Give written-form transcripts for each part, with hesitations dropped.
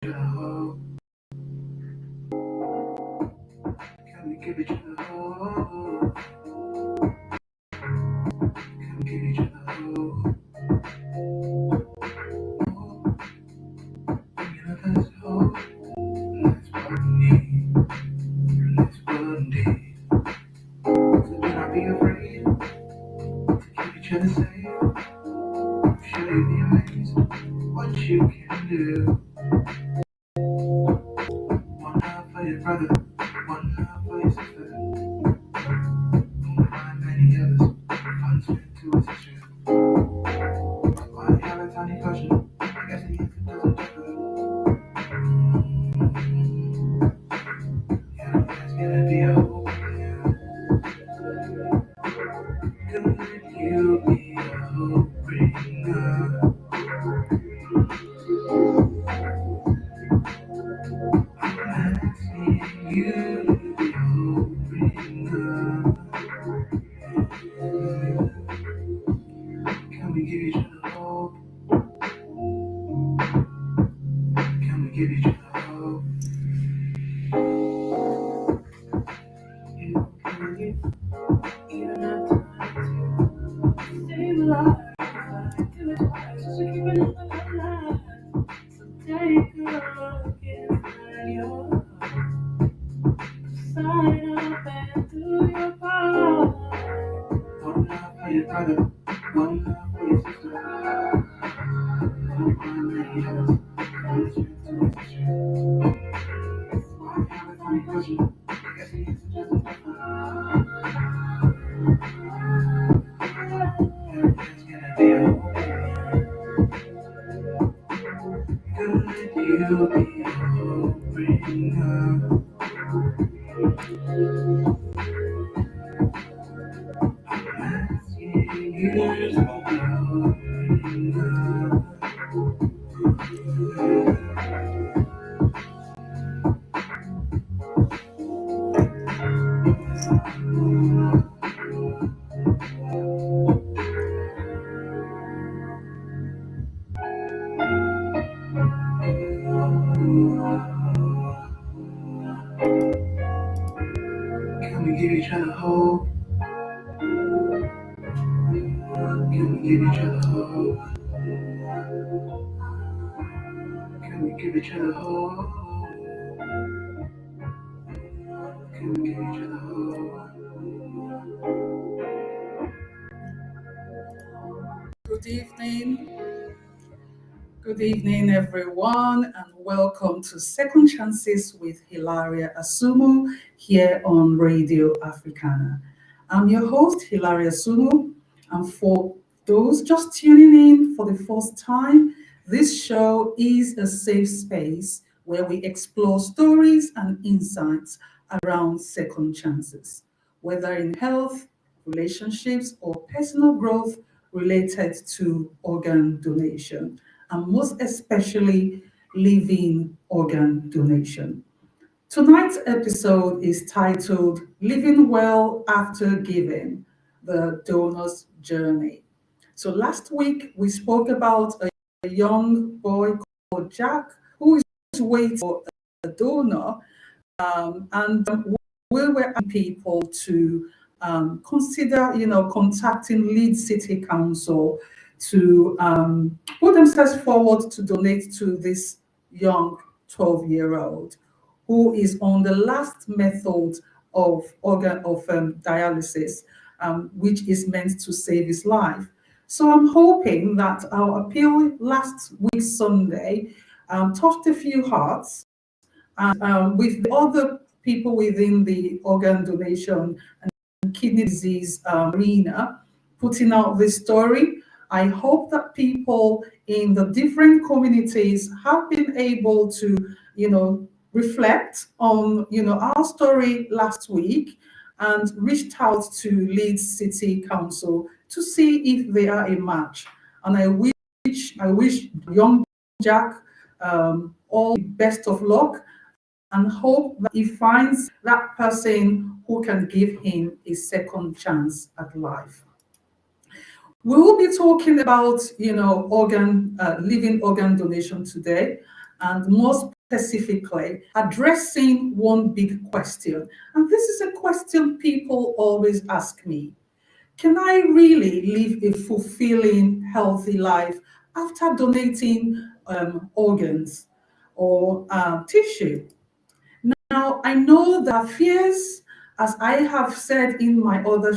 Oh, can we give each other hope? Can we give each other hope? Give us hope. That's what we need. That's what we need. So do not be afraid to keep each other safe. Show you be amazed what you can do. One love for your brother, one love for your sister. Don't find many others. Find strength to assist you. Why you have a tiny question? I guess the answer doesn't differ. Yeah, there's gonna be a hope. Could you be a hope bringer? Asking you to be a hope bringer. Can we give each other hope? Can we give each other hope? You can even after stay alive. Do it twice, just to keep another alive. So take a look inside your sign up and do your part. One love for your brother, one love for your sister. Don't find many others. Find strength to resist you. I have a funny question. I guess the answer doesn't differ. Everything's gonna be okay. Could you be a hope bringer? Asking you to be a hope bringer. Can we give each other hope? Can we give each other hope? Can we give each other hope? Can we give each other hope? Good evening. Good evening, everyone, and welcome to Second Chances with Hilaria Asumu here on Radio Africana. I'm your host, Hilaria Asumu, and for those just tuning in for the first time, this show is a safe space where we explore stories and insights around second chances, whether in health, relationships, or personal growth related to organ donation, and most especially living organ donation. Tonight's episode is titled Living Well After Giving, the Donor's Journey. So last week we spoke about a young boy called Jack who is waiting for a donor, and we were asking people to consider, contacting Leeds City Council to put themselves forward to donate to this young 12-year-old who is on the last method of organ of dialysis, which is meant to save his life. So I'm hoping that our appeal last week Sunday touched a few hearts, and with the other people within the organ donation and kidney disease arena putting out this story. I hope that people in the different communities have been able to, reflect on, our story last week and reached out to Leeds City Council to see if they are a match. And I wish young Jack all the best of luck and hope that he finds that person who can give him a second chance at life. We will be talking about, living organ donation today. and more specifically, addressing one big question. And this is a question people always ask me: can I really live a fulfilling, healthy life after donating organs or tissue? Now, I know there are fears, as I have said in my other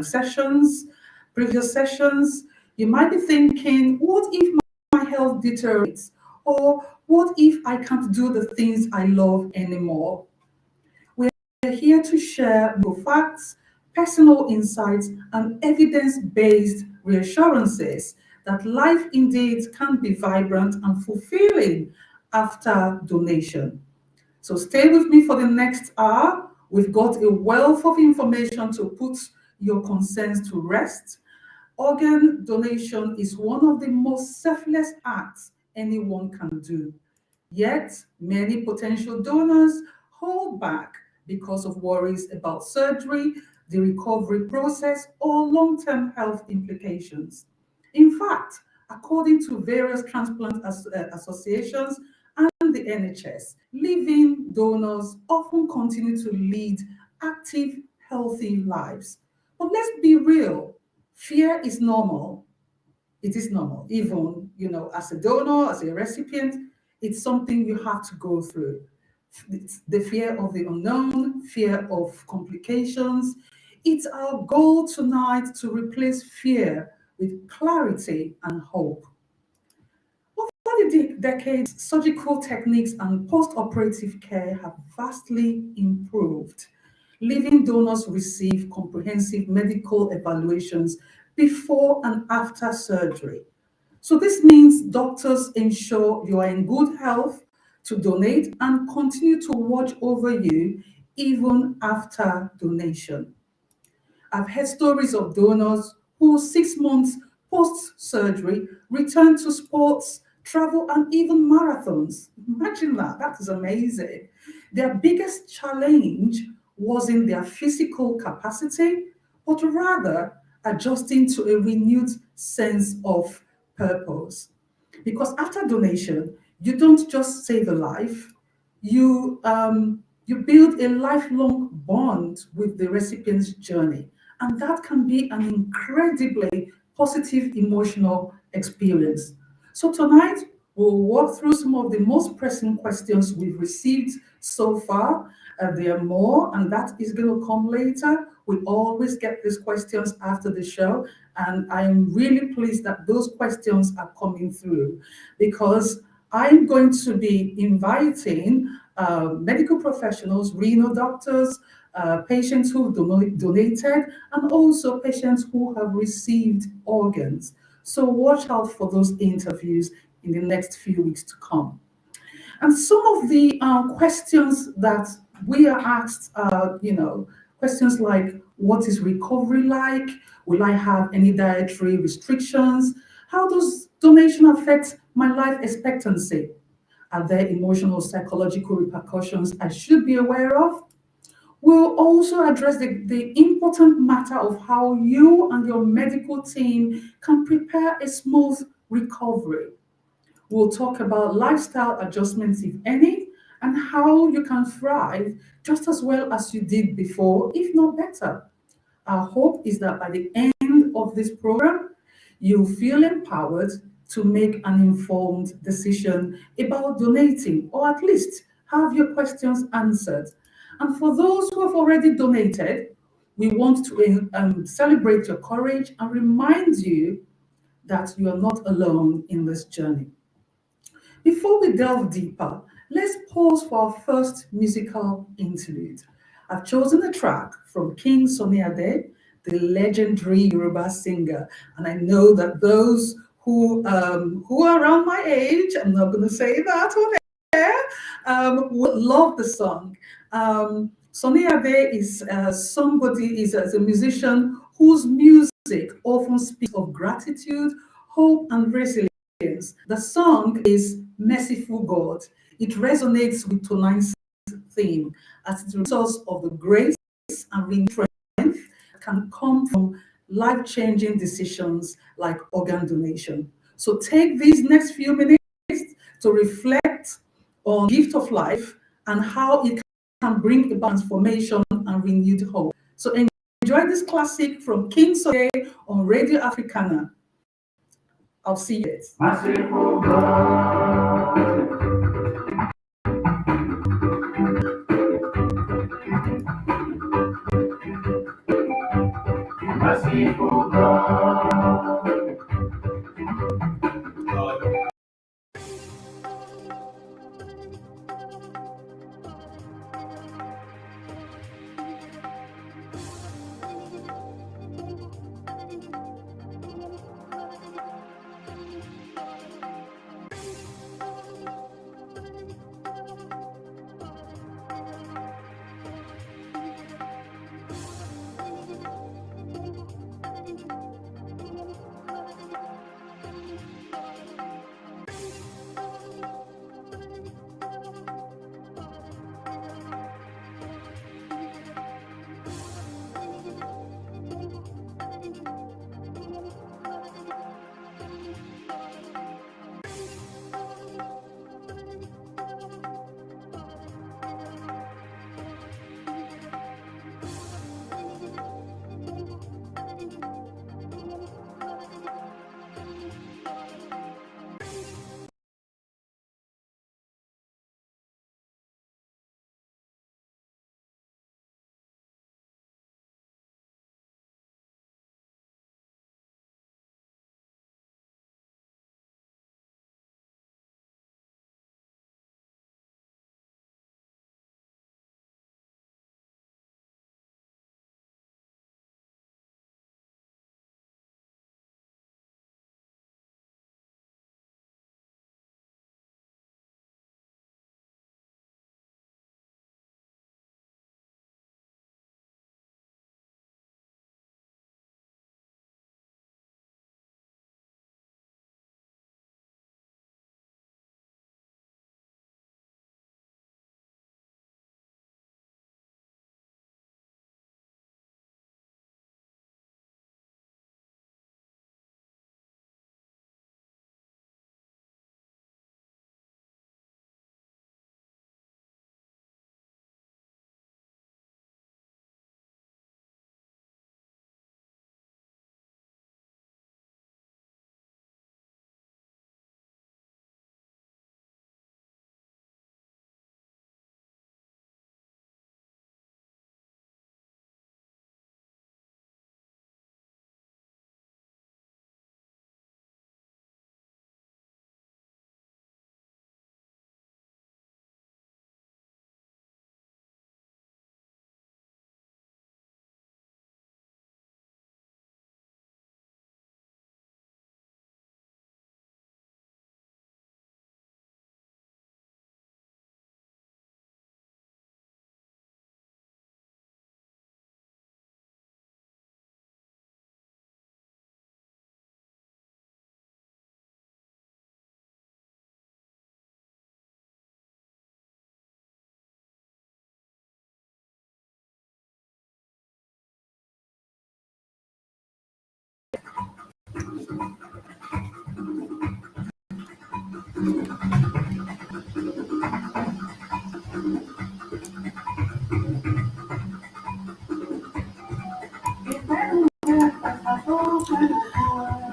sessions, previous sessions. You might be thinking, what if my health deteriorates? Or what if I can't do the things I love anymore? We're here to share no facts, personal insights, and evidence based reassurances that life indeed can be vibrant and fulfilling after donation. So stay with me for the next hour. We've got a wealth of information to put your concerns to rest. Organ donation is one of the most selfless acts anyone can do. Yet, many potential donors hold back because of worries about surgery, the recovery process, or long term health implications. In fact, according to various transplant associations and the NHS, living donors often continue to lead active, healthy lives. But let's be real, fear is normal. It is normal. Even, as a donor, as a recipient, it's something you have to go through. It's the fear of the unknown, fear of complications. It's our goal tonight to replace fear with clarity and hope. Over the decades, surgical techniques and post-operative care have vastly improved. Living donors receive comprehensive medical evaluations before and after surgery. So this means doctors ensure you are in good health to donate and continue to watch over you even after donation. I've heard stories of donors who 6 months post surgery return to sports, travel, and even marathons. Imagine that. That is amazing. Their biggest challenge wasn't their physical capacity, but rather adjusting to a renewed sense of purpose. Because after donation, you don't just save a life, you build a lifelong bond with the recipient's journey, and that can be an incredibly positive emotional experience. So tonight we'll walk through some of the most pressing questions we've received so far. There are more, and that is going to come later. We always get these questions after the show, and I'm really pleased that those questions are coming through, because I'm going to be inviting medical professionals, renal doctors, patients who've donated, and also patients who have received organs. So watch out for those interviews in the next few weeks to come. And some of the questions that we are asked are, questions like, what is recovery like? Will I have any dietary restrictions? How does donation affect my life expectancy? Are there emotional, psychological repercussions I should be aware of? We'll also address the important matter of how you and your medical team can prepare a smooth recovery. We'll talk about lifestyle adjustments, if any, and how you can thrive just as well as you did before, if not better. Our hope is that by the end of this program, you feel empowered to make an informed decision about donating, or at least have your questions answered. And for those who have already donated, we want to celebrate your courage and remind you that you are not alone in this journey. Before we delve deeper, let's pause for our first musical interlude. I've chosen a track from King Sunny Ade, the legendary Yoruba singer, and I know that those who are around my age, I'm not going to say that on air, would love the song. Sunny Ade is a musician whose music often speaks of gratitude, hope, and resilience. The song is Merciful God. It resonates with tonight's theme, as the source of the grace and renewed strength can come from life-changing decisions like organ donation. So take these next few minutes to reflect on the gift of life and how it can bring about transformation and renewed hope. So enjoy this classic from King Soye on Radio Africana. I'll see you. Merciful God, merciful God.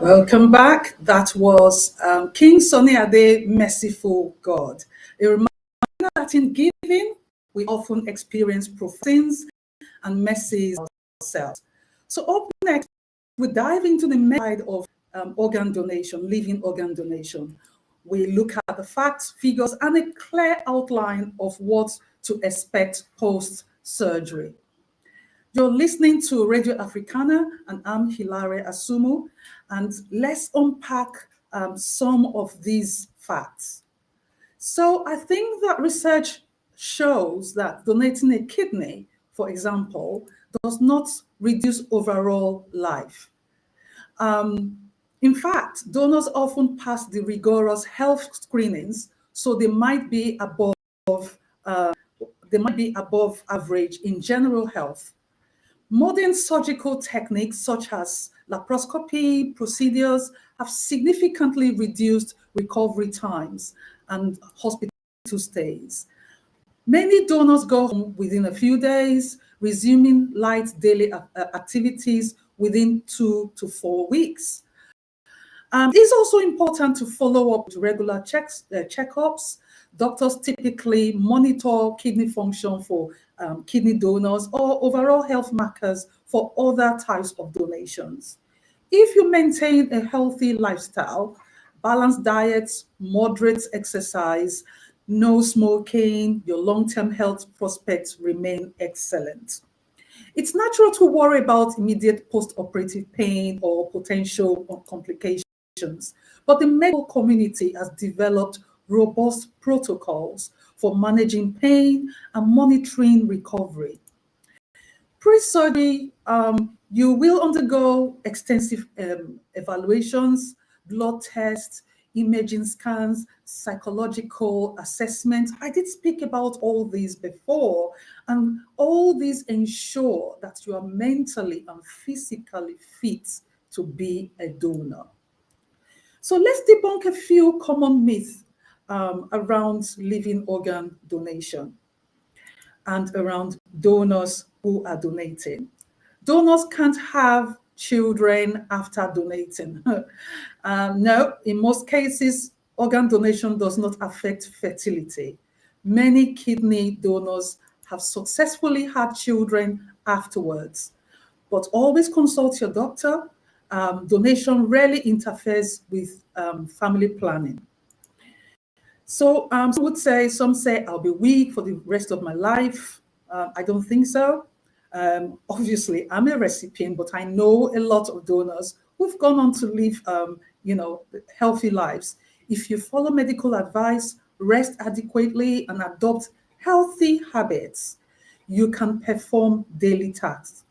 Welcome back. That was King Sunny Ade, Merciful God. A reminder that in giving, we often experience profanings and messes ourselves. So up next, we dive into the side of organ donation, living organ donation. We look at the facts, figures, and a clear outline of what to expect post-surgery. You're listening to Radio Africana, and I'm Hilaria Asumu, and let's unpack some of these facts. So I think that research shows that donating a kidney, for example, does not reduce overall life. Um, in fact, donors often pass the rigorous health screenings, so they might be above average in general health. Modern surgical techniques such as laparoscopy procedures have significantly reduced recovery times and hospital stays. Many donors go home within a few days, resuming light daily activities within 2 to 4 weeks. It's also important to follow up with regular checkups. Doctors typically monitor kidney function for kidney donors or overall health markers for other types of donations. If you maintain a healthy lifestyle, balanced diets, moderate exercise, no smoking, your long term health prospects remain excellent. It's natural to worry about immediate post operative pain or potential complications, but the medical community has developed robust protocols for managing pain and monitoring recovery. Pre-surgery, you will undergo extensive evaluations, blood tests, imaging scans, psychological assessments. I did speak about all these before, and all these ensure that you are mentally and physically fit to be a donor. So let's debunk a few common myths around living organ donation and around donors who are donating. Donors can't have children after donating. No, in most cases, organ donation does not affect fertility. Many kidney donors have successfully had children afterwards, but always consult your doctor. Donation rarely interferes with family planning. So some say I'll be weak for the rest of my life. I don't think so. Obviously, I'm a recipient, but I know a lot of donors who've gone on to live, healthy lives. If you follow medical advice, rest adequately, and adopt healthy habits, you can perform daily tasks,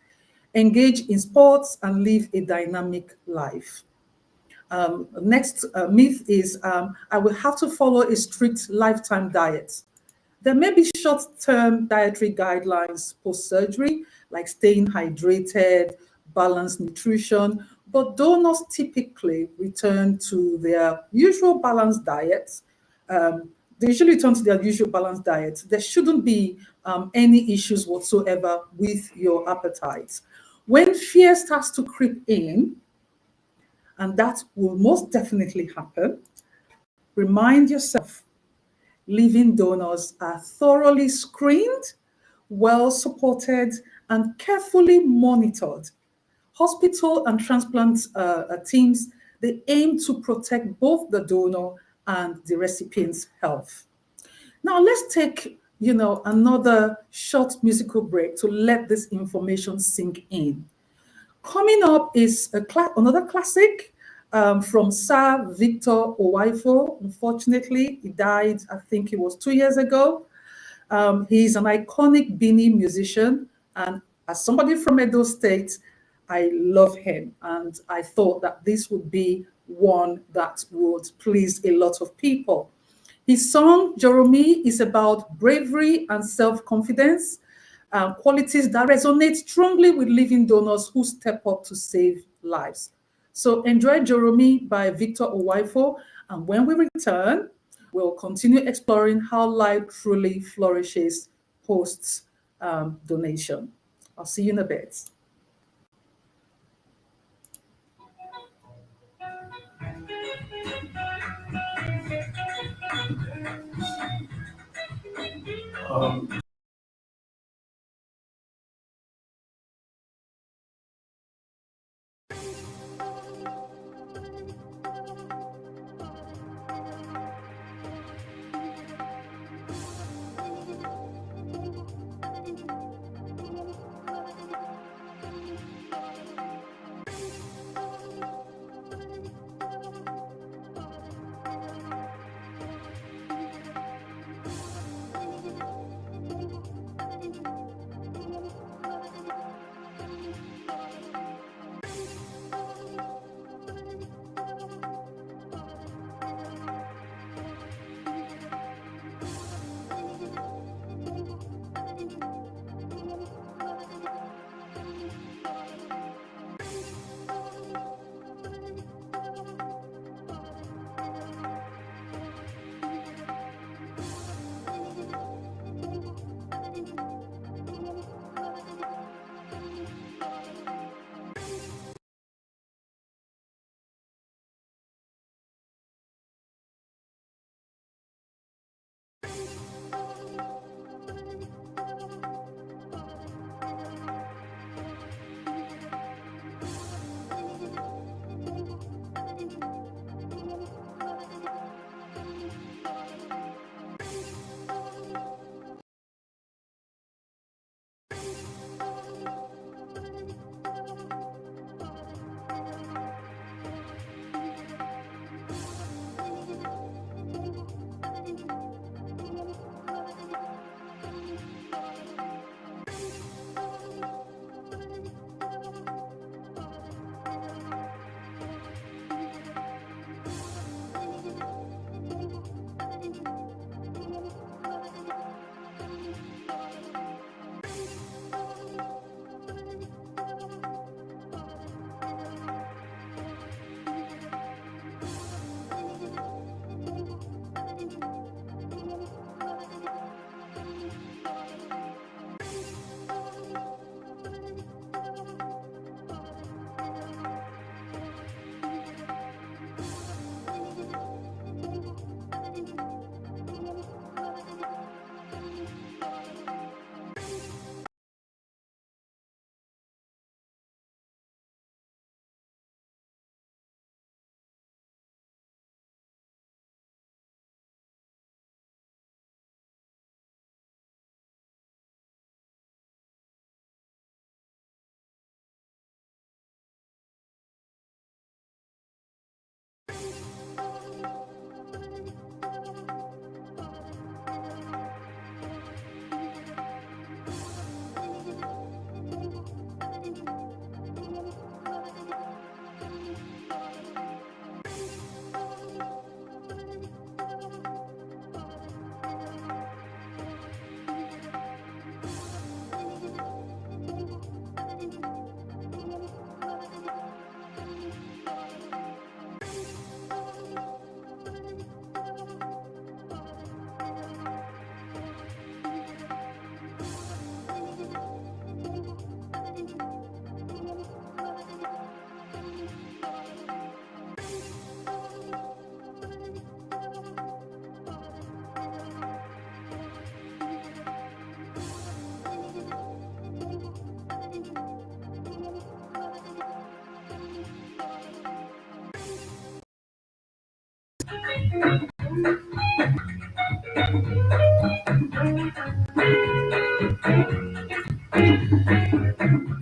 engage in sports, and live a dynamic life. Next myth is I will have to follow a strict lifetime diet. There may be short term dietary guidelines post surgery, like staying hydrated, balanced nutrition, but donors typically return to their usual balanced diets. They usually return to their usual balanced diet. There shouldn't be any issues whatsoever with your appetite. When fear starts to creep in, and that will most definitely happen, remind yourself living donors are thoroughly screened, well supported, and carefully monitored. Hospital and transplant teams, they aim to protect both the donor and the recipient's health. Now let's take, another short musical break to let this information sink in. Coming up is another classic from Sir Victor Owaifo. Unfortunately, he died, I think it was 2 years ago. He's an iconic Bini musician, and as somebody from Edo State, I love him, and I thought that this would be one that would please a lot of people. His song, Joromi, is about bravery and self-confidence, qualities that resonate strongly with living donors who step up to save lives. So enjoy Joromi by Victor Owaifo, and when we return, we'll continue exploring how life truly flourishes post donation. I'll see you in a bit.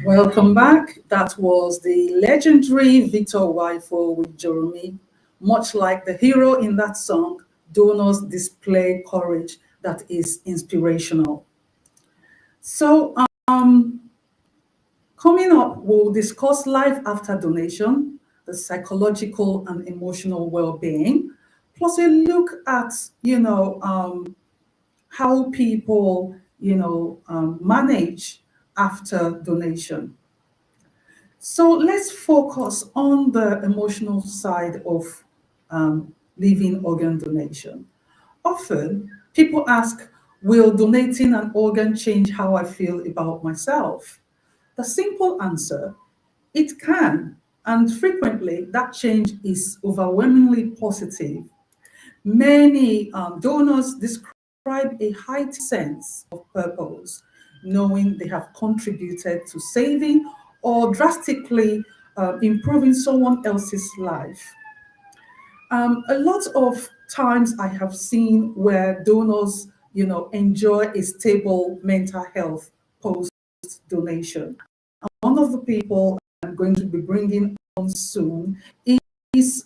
Welcome back. That was the legendary Victor Wifo with Jeremy. Much like the hero in that song, donors display courage that is inspirational. So, coming up, we'll discuss life after donation, the psychological and emotional well-being, plus a look at, how people, manage after donation. So let's focus on the emotional side of living organ donation. Often, people ask, will donating an organ change how I feel about myself? The simple answer, it can. And frequently, that change is overwhelmingly positive. Many donors describe a heightened sense of purpose, knowing they have contributed to saving or drastically improving someone else's life. A lot of times I have seen where donors, enjoy a stable mental health post donation. One of the people I'm going to be bringing on soon is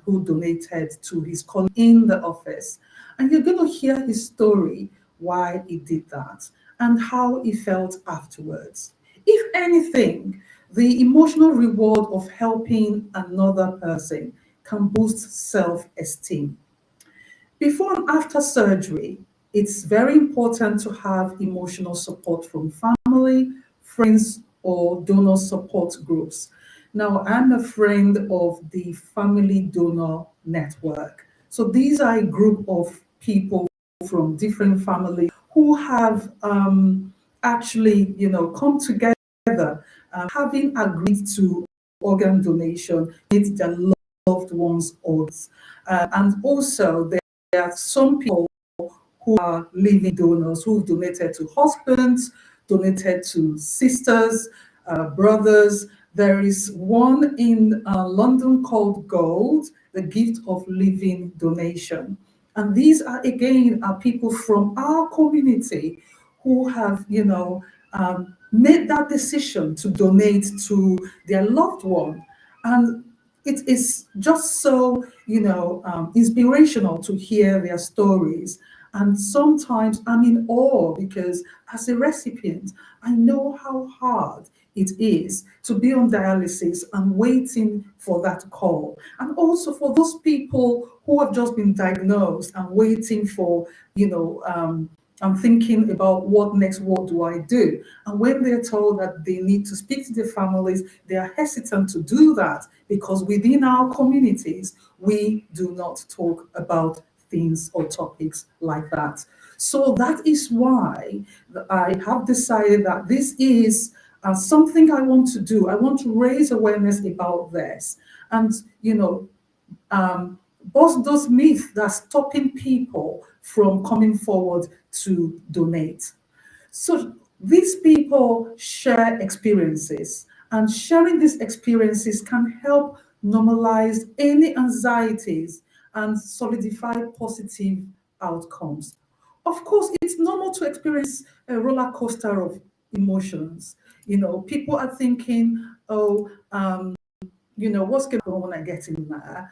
who donated to his colleague in the office. And you're going to hear his story, why he did that, and how he felt afterwards. If anything, the emotional reward of helping another person can boost self esteem. Before and after surgery, it's very important to have emotional support from family, friends, or donor support groups. Now, I'm a friend of the Family Donor Network. So these are a group of people from different families who have actually, come together, having agreed to organ donation, with their loved ones' organs. And also, there are some people who are living donors who've donated to husbands, donated to sisters, brothers. There is one in London called Gold, the Gift of Living Donation. And these are again are people from our community who have, made that decision to donate to their loved one. And it is just so, inspirational to hear their stories. And sometimes I'm in awe because as a recipient, I know how hard it is to be on dialysis and waiting for that call. And also for those people who have just been diagnosed and waiting for, I'm thinking about what next, what do I do? And when they're told that they need to speak to their families, they are hesitant to do that because within our communities, we do not talk about things or topics like that. So that is why I have decided that this is something I want to do. I want to raise awareness about this. And, bust those myths that are stopping people from coming forward to donate. So these people share experiences, and sharing these experiences can help normalize any anxieties and solidify positive outcomes. Of course, it's normal to experience a roller coaster of emotions. People are thinking, oh, what's going on when I get in there?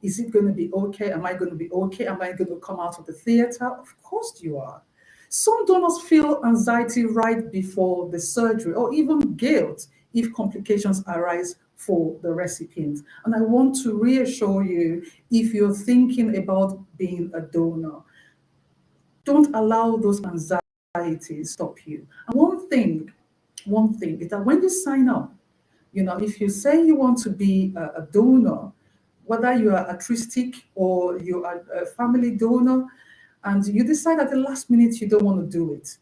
Is it going to be okay? Am I going to be okay? Am I going to come out of the theater? Of course you are. Some donors feel anxiety right before the surgery or even guilt if complications arise for the recipient. And I want to reassure you, if you're thinking about being a donor, don't allow those anxieties stop you. And one thing is that when you sign up, if you say you want to be a donor, whether you are altruistic or you are a family donor, and you decide at the last minute you don't want to do it,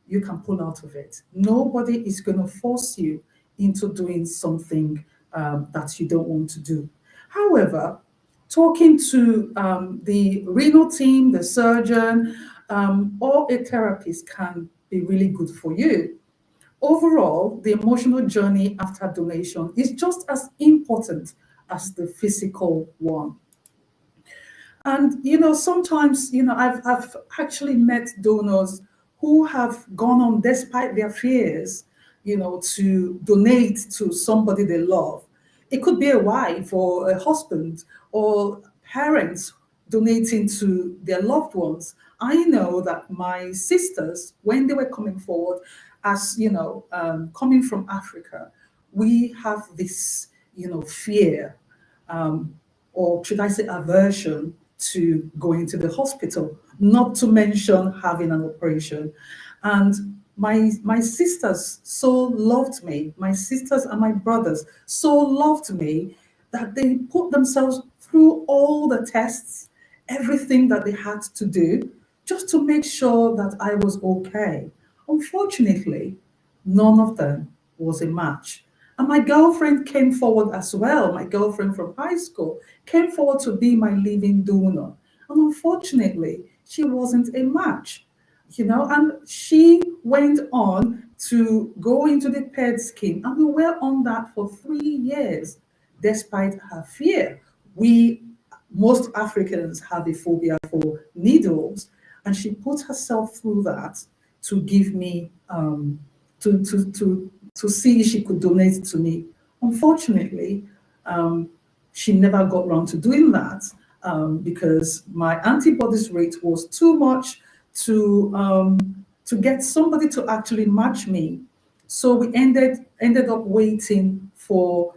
you can pull out of it. Nobody is going to force you into doing something that you don't want to do. However, talking to the renal team, the surgeon, or a therapist can be really good for you. Overall, the emotional journey after donation is just as important as the physical one. And sometimes I've actually met donors who have gone on despite their fears, to donate to somebody they love. It could be a wife or a husband or parents donating to their loved ones. I know that my sisters, when they were coming forward, as coming from Africa, we have this fear, um, or should I say aversion to going to the hospital, not to mention having an operation. And my sisters so loved me, my sisters and my brothers so loved me that they put themselves through all the tests, everything that they had to do, just to make sure that I was okay. Unfortunately, none of them was a match. And my girlfriend came forward as well. My girlfriend from high school came forward to be my living donor. And unfortunately, she wasn't a match, and she went on to go into the PED scheme. And we were on that for 3 years, despite her fear. Most Africans have a phobia for needles, and she put herself through that to give me to see if she could donate to me. Unfortunately, um, she never got around to doing that, because my antibodies rate was too much to get somebody to actually match me. So we ended up waiting for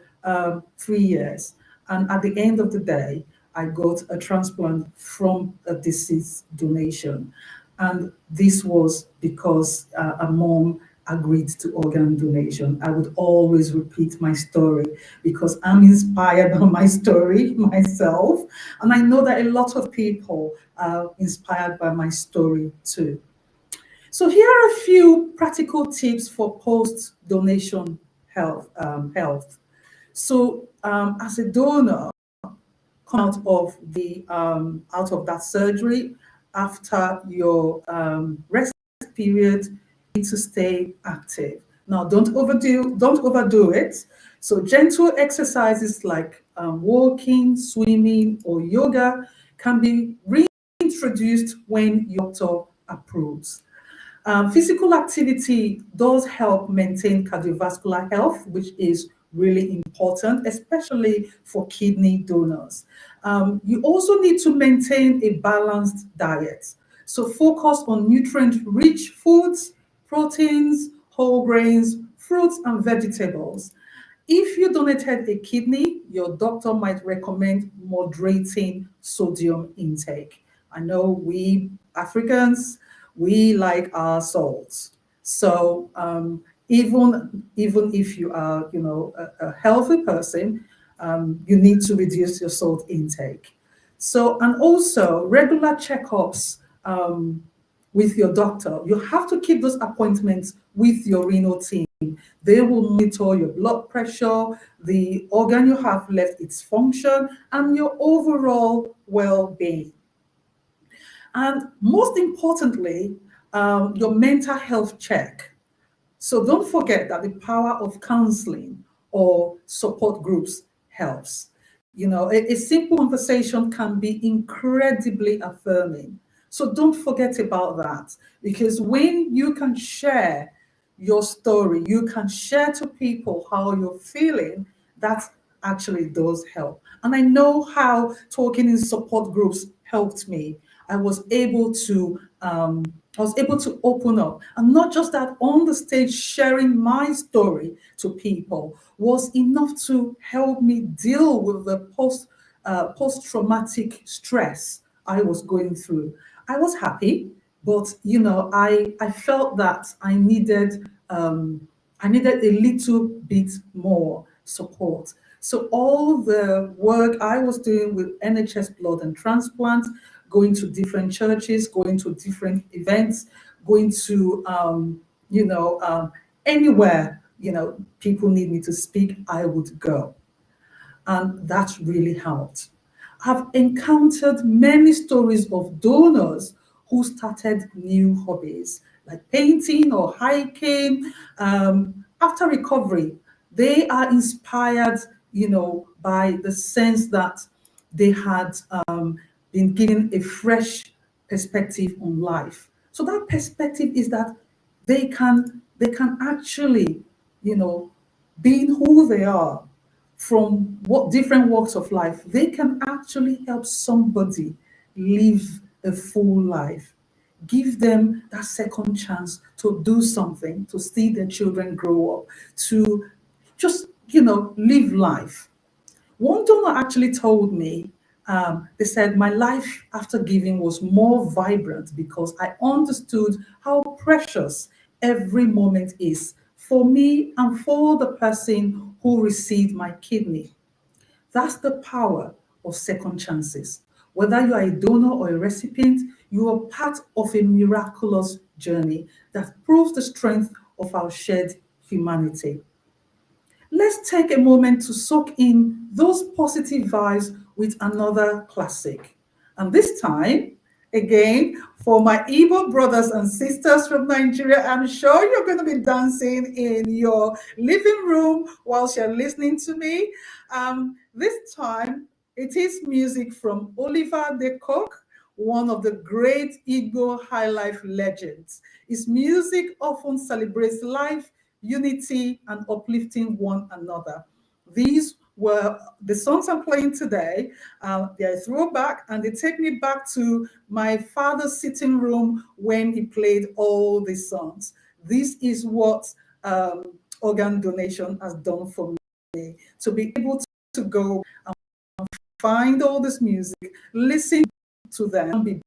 3 years, and at the end of the day, I got a transplant from a deceased donation, and this was because a mom agreed to organ donation. I would always repeat my story because I'm inspired by my story myself, and I know that a lot of people are inspired by my story too. So here are a few practical tips for post-donation health. So as a donor, come out of that surgery after your rest period, you need to stay active. Now, don't overdo it. So gentle exercises like walking, swimming, or yoga can be reintroduced when your doctor approves. Physical activity does help maintain cardiovascular health, which is really important, especially for kidney donors. You also need to maintain a balanced diet. So focus on nutrient-rich foods, proteins, whole grains, fruits, and vegetables. If you donated a kidney, your doctor might recommend moderating sodium intake. I know we Africans, we like our salts. So even if you are, a healthy person, you need to reduce your salt intake. So, and also regular checkups with your doctor. You have to keep those appointments with your renal team. They will monitor your blood pressure, the organ you have left its function, and your overall well-being. And most importantly, your mental health check. So don't forget that the power of counseling or support groups helps. A simple conversation can be incredibly affirming. So don't forget about that, because when you can share your story, you can share to people how you're feeling, that actually does help. And I know how talking in support groups helped me. I was able to open up, and not just that, on the stage sharing my story to people was enough to help me deal with the post-traumatic stress I was going through. I was happy, but I felt that I needed a little bit more support. So all the work I was doing with NHS blood and transplant, going to different churches, going to different events, going to anywhere people need me to speak, I would go, and that really helped. I've encountered many stories of donors who started new hobbies like painting or hiking. After recovery, they are inspired, by the sense that they had been given a fresh perspective on life. So that perspective is that they can actually, you know, being who they are from what different walks of life, they can actually help somebody live a full life. Give them that second chance to do something, to see their children grow up, to just, live life. One donor actually told me, they said, my life after giving was more vibrant because I understood how precious every moment is for me and for the person who received my kidney. That's the power of second chances. Whether you are a donor or a recipient, you are part of a miraculous journey that proves the strength of our shared humanity. Let's take a moment to soak in those positive vibes with another classic. And this time, again, for my Igbo brothers and sisters from Nigeria, I'm sure you're going to be dancing in your living room whilst you're listening to me. This time, it is music from Oliver de Kock, one of the great Igbo high life legends. His music often celebrates life, unity, and uplifting one another. These were the songs I'm playing today. They're a throwback and they take me back to my father's sitting room when he played all these songs. This is what organ donation has done for me. To be able to go and find all this music, listen to them, and be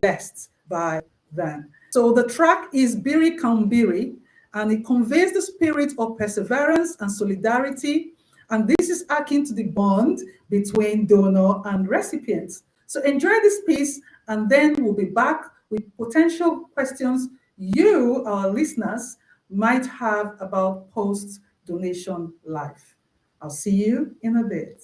blessed by them. So the track is Biri Kambiri, and it conveys the spirit of perseverance and solidarity. And this is akin to the bond between donor and recipient. So enjoy this piece, and then we'll be back with potential questions you, our listeners, might have about post donation life. I'll see you in a bit.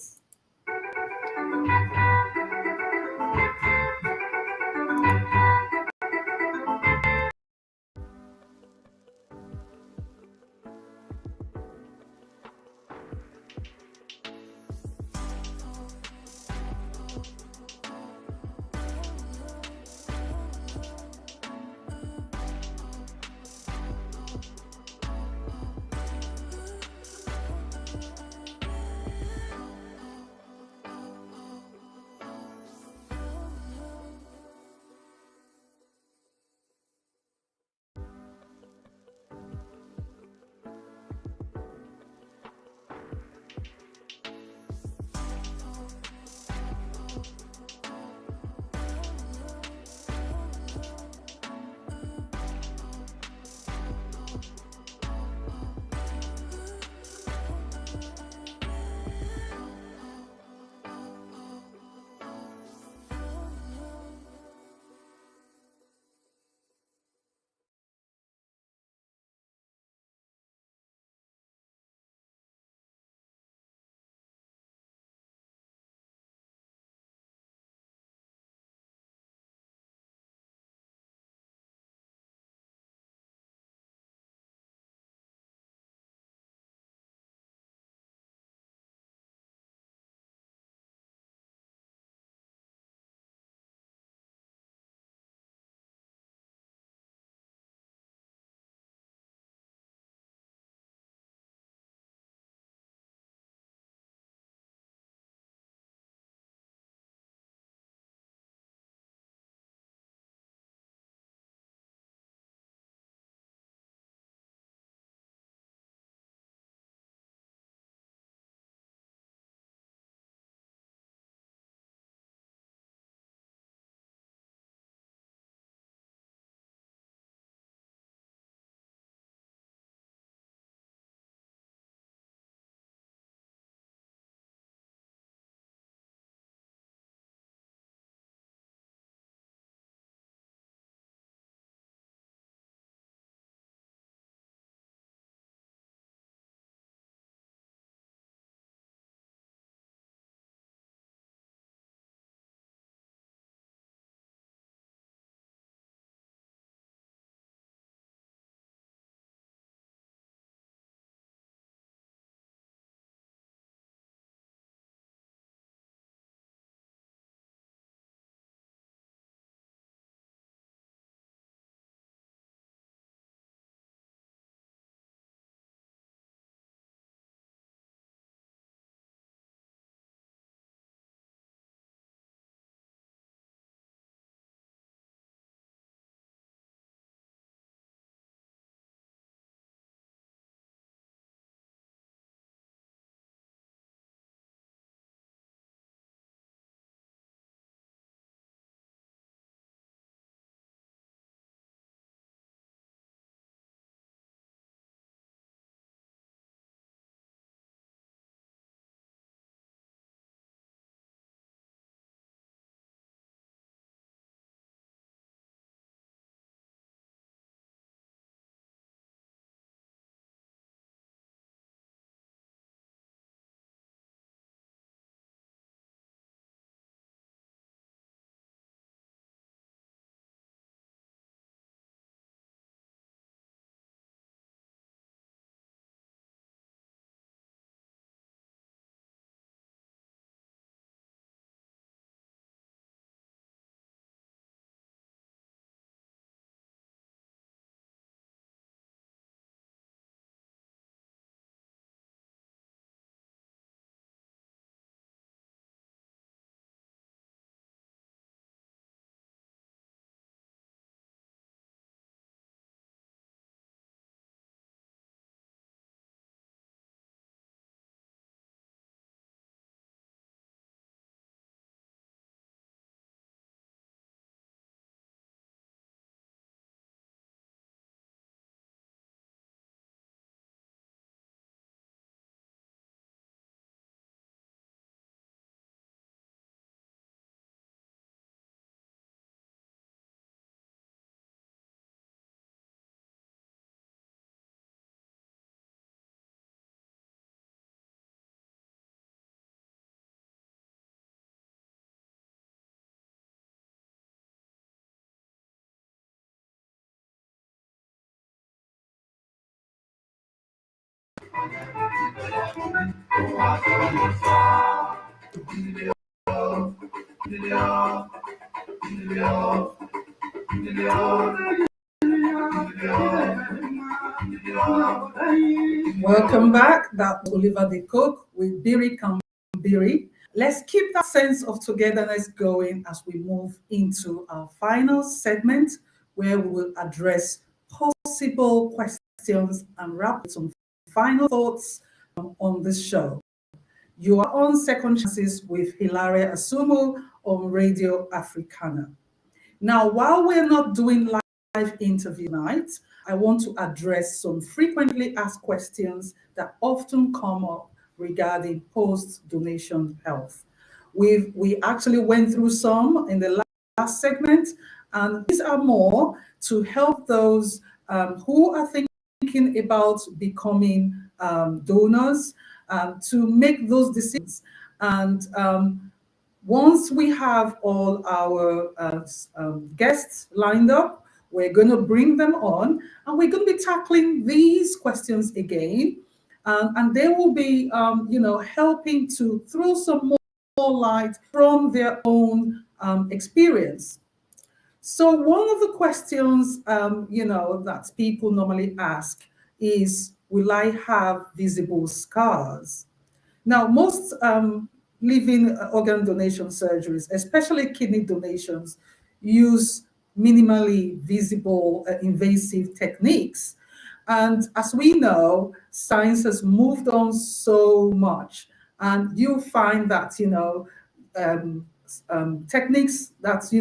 Welcome back. That was Oliver the Cook with Biri Kambiri. Let's keep that sense of togetherness going as we move into our final segment where we will address possible questions and wrap with some final thoughts on this show. You are on Second Chances with Hilaria Asumu on Radio Africana. Now, while we're not doing live interview night, I want to address some frequently asked questions that often come up regarding post-donation health. We actually went through some in the last segment, and these are more to help those who are thinking about becoming donors to make those decisions. And once we have all our guests lined up, we're going to bring them on and we're going to be tackling these questions again. And they will be, helping to throw some more light from their own experience. So one of the questions, that people normally ask is, will I have visible scars? Now, most living organ donation surgeries, especially kidney donations, use minimally visible invasive techniques. And as we know, science has moved on so much. And you find that, techniques that,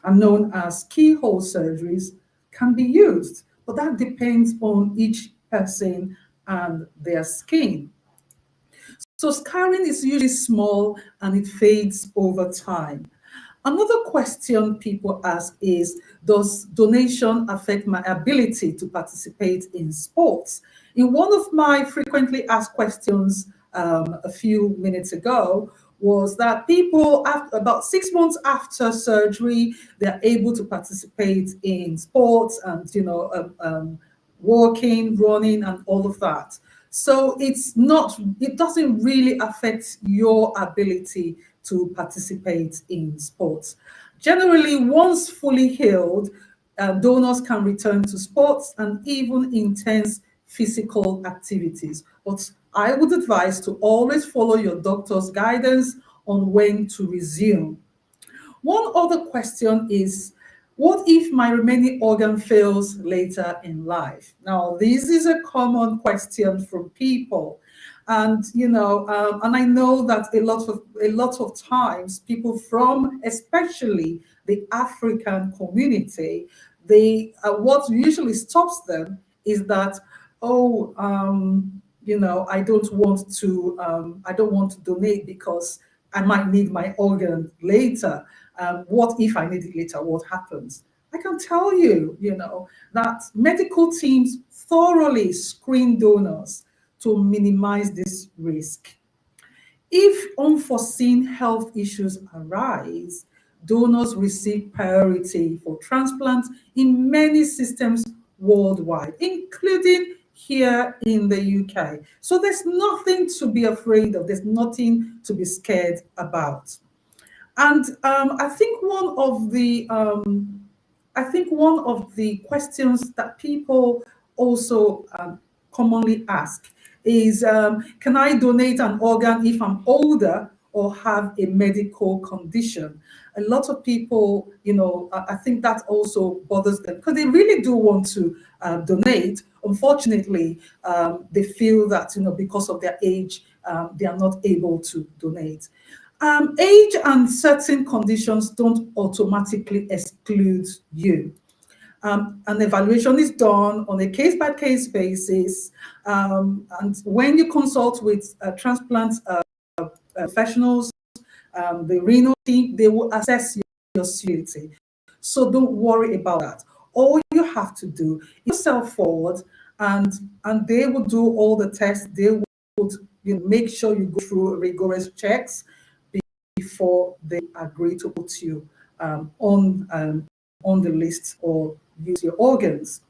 are known as keyhole surgeries can be used. But that depends on each person and their skin. So scarring is usually small and it fades over time. Another question people ask is, does donation affect my ability to participate in sports? In one of my frequently asked questions a few minutes ago was that people, about 6 months after surgery, they're able to participate in sports and, walking, running, and all of that. So it doesn't really affect your ability to participate in sports. Generally, once fully healed, donors can return to sports and even intense physical activities. But I would advise to always follow your doctor's guidance on when to resume. One other question is, what if my remaining organ fails later in life? Now, this is a common question from people. And and I know that a lot of times people from especially the African community, they what usually stops them is that, oh, I don't want to donate because I might need my organ later. What if I need it later? What happens? I can tell you, that medical teams thoroughly screen donors to minimize this risk. If unforeseen health issues arise, donors receive priority for transplants in many systems worldwide, including here in the UK. So there's nothing to be afraid of, there's nothing to be scared about. And I think one of the questions that people also commonly ask is, can I donate an organ if I'm older or have a medical condition? A lot of people, I think that also bothers them because they really do want to donate. Unfortunately, they feel that, because of their age, they are not able to donate. Age and certain conditions don't automatically exclude you. An evaluation is done on a case-by-case basis, and when you consult with transplant professionals, the renal team, they will assess your suitability. So don't worry about that. All you have to do is yourself forward, and they will do all the tests. They would make sure you go through rigorous checks before they agree to put you on the list or use your organs.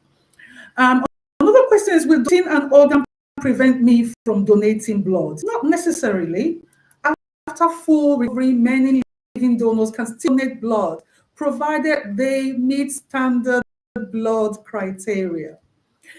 Another question question is, will donating an organ prevent me from donating blood? Not necessarily. After full recovery, many living donors can still donate blood, provided they meet standard blood criteria.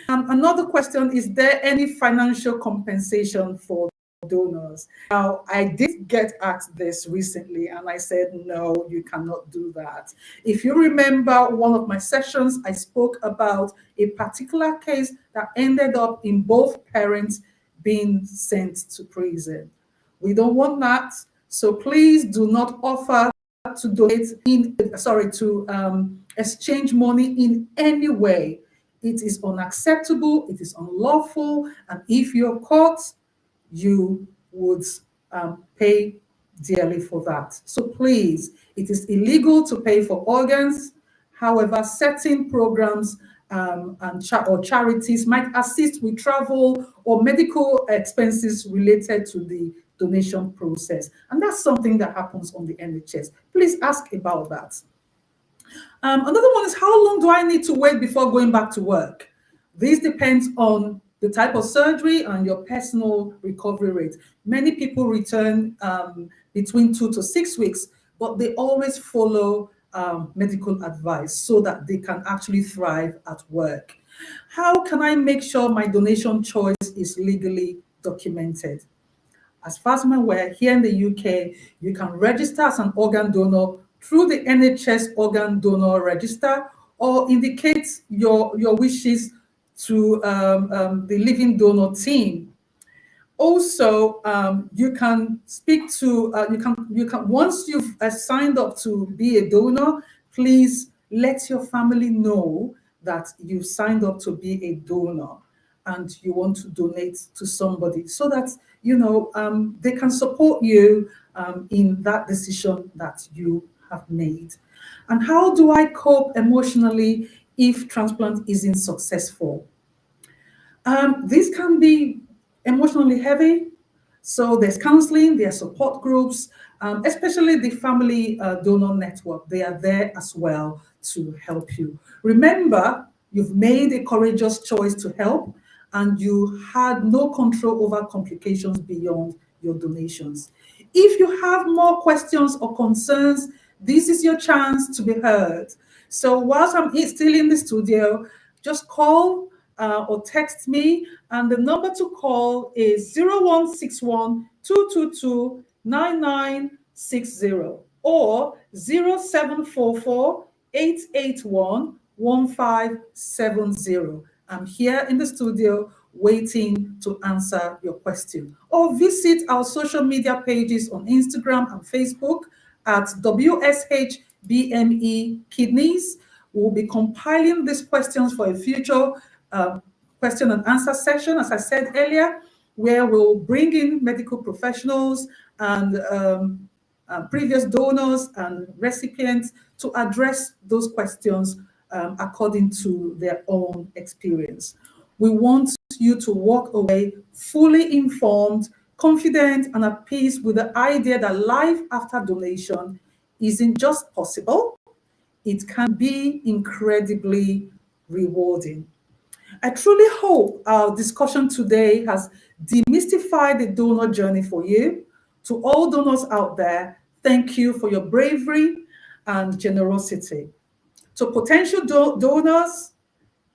Another question, is there any financial compensation for donors? Now, I did get asked this recently, and I said, no, you cannot do that. If you remember one of my sessions, I spoke about a particular case that ended up in both parents being sent to prison. We don't want that. So please do not offer to donate to exchange money in any way. It is unacceptable, it is unlawful, and if you're caught, you would pay dearly for that. So please, it is illegal to pay for organs. However, certain programs or charities might assist with travel or medical expenses related to the donation process. And that's something that happens on the NHS. Please ask about that. Another one is, how long do I need to wait before going back to work? This depends on the type of surgery and your personal recovery rate. Many people return between 2 to 6 weeks, but they always follow medical advice so that they can actually thrive at work. How can I make sure my donation choice is legally documented? As far as I'm aware, here in the UK, you can register as an organ donor through the NHS organ donor register, or indicate your wishes to the living donor team. Also, you can speak to you can once you've signed up to be a donor, please let your family know that you've signed up to be a donor and you want to donate to somebody, so that they can support you in that decision that you have made. And how do I cope emotionally if transplant isn't successful? This can be emotionally heavy. So there's counseling, there's support groups, especially the family donor network. They are there as well to help you. Remember, you've made a courageous choice to help, and you had no control over complications beyond your donations. If you have more questions or concerns, this is your chance to be heard. So whilst I'm still in the studio, just call or text me, and the number to call is 0161 222 9960 or 0744 881 1570. I'm here in the studio waiting to answer your question. Or visit our social media pages on Instagram and Facebook at WSHBME Kidneys. We'll be compiling these questions for a future question and answer session, as I said earlier, where we'll bring in medical professionals and previous donors and recipients to address those questions according to their own experience. We want you to walk away fully informed, confident, and at peace with the idea that life after donation isn't just possible, it can be incredibly rewarding. I truly hope our discussion today has demystified the donor journey for you. To all donors out there, thank you for your bravery and generosity. To potential donors,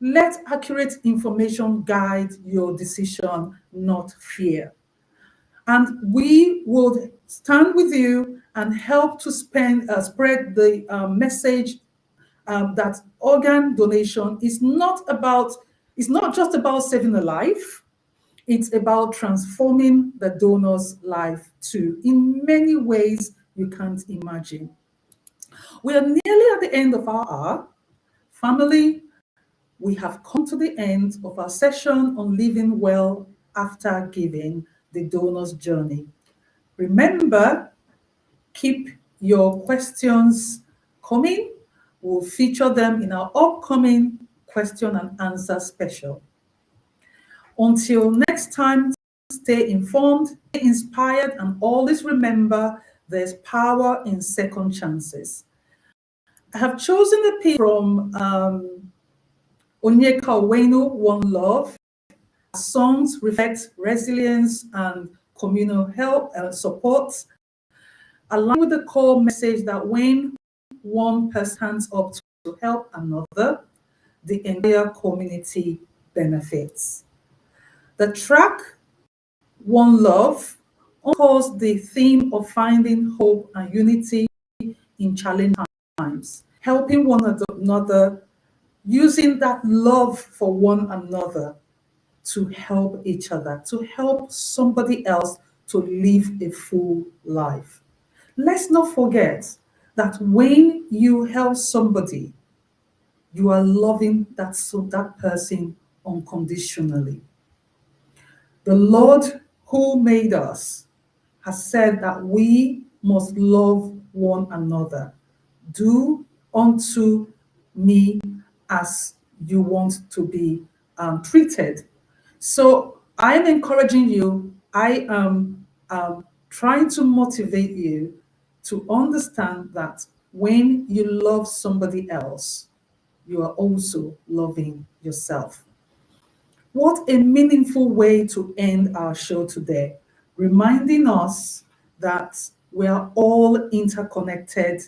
let accurate information guide your decision, not fear. And we will stand with you and help to spread the message that organ donation is not just about saving a life. It's about transforming the donor's life too, in many ways you can't imagine. We are nearly at the end of our hour. Family, we have come to the end of our session on living well after giving, the donor's journey. Remember, keep your questions coming. We'll feature them in our upcoming question and answer special. Until next time, stay informed, stay inspired, and always remember there's power in second chances. I have chosen a piece from Onyeka Owenu, One Love. songs reflect resilience and communal help and support, along with the core message that when one person stands up to help another, the entire community benefits. The track One Love calls the theme of finding hope and unity in challenging times, helping one another, using that love for one another to help each other, to help somebody else to live a full life. Let's not forget that when you help somebody, you are loving that person unconditionally. The Lord who made us has said that we must love one another. Do unto me as you want to be treated. So I'm encouraging you, I am trying to motivate you to understand that when you love somebody else, you are also loving yourself. What a meaningful way to end our show today, reminding us that we are all interconnected.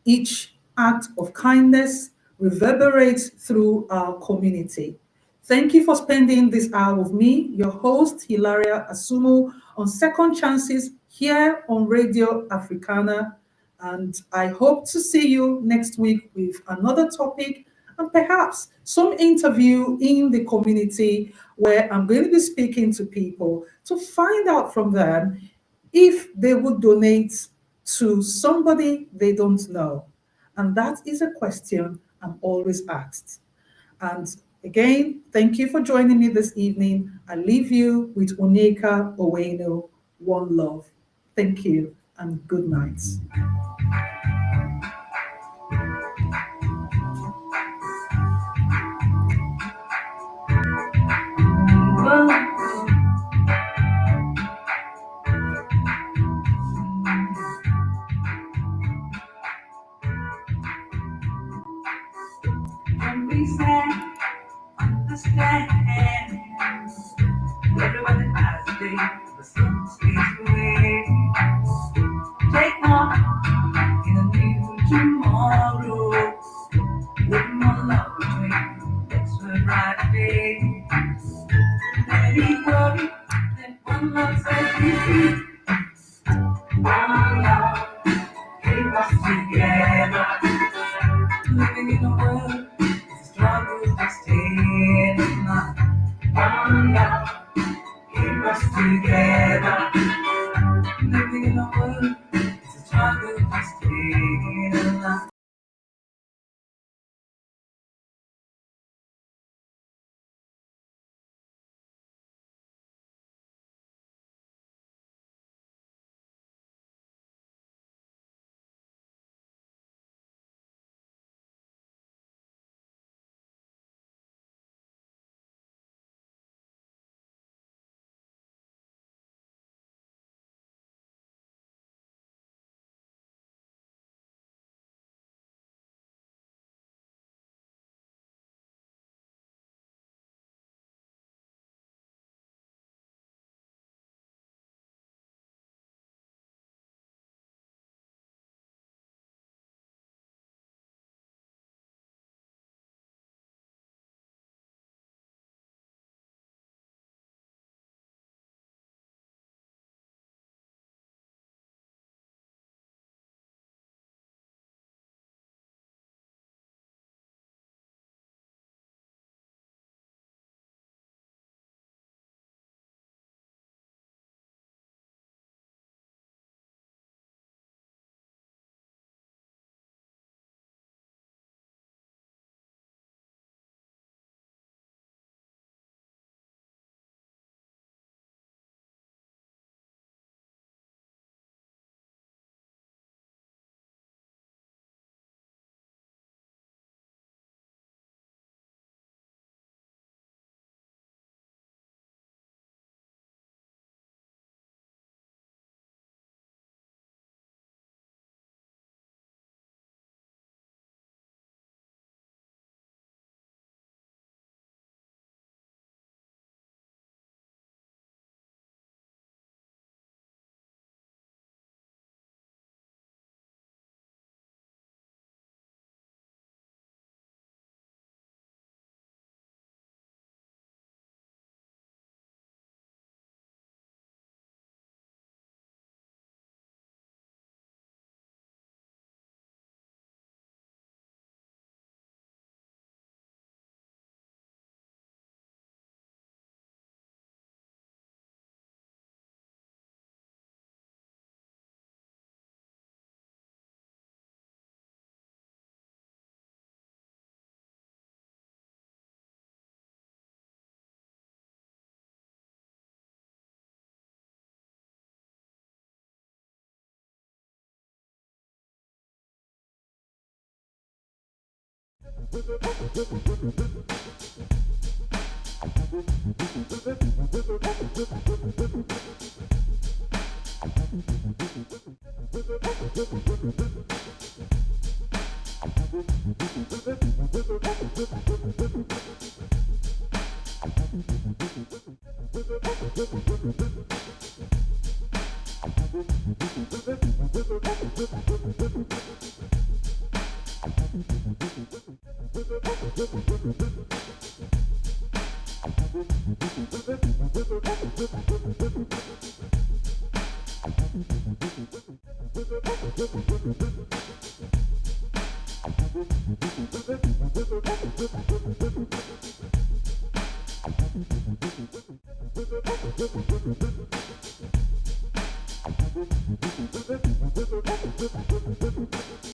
Each act of kindness reverberates through our community. Thank you for spending this hour with me, your host, Hilaria Asumu, on Second Chances here on Radio Africana. And I hope to see you next week with another topic and perhaps some interview in the community where I'm going to be speaking to people to find out from them if they would donate to somebody they don't know. And that is a question I'm always asked. And again, thank you for joining me this evening. I leave you with Onyeka Oweno, One Love. Thank you and good night. When we say understand, everybody has a day, but some stays away. Take on in a new tomorrow. With more love between, let's ride a day. Maybe worry that one love set you free. One love keep us together. Living in a world, struggles just in. One love keep us together.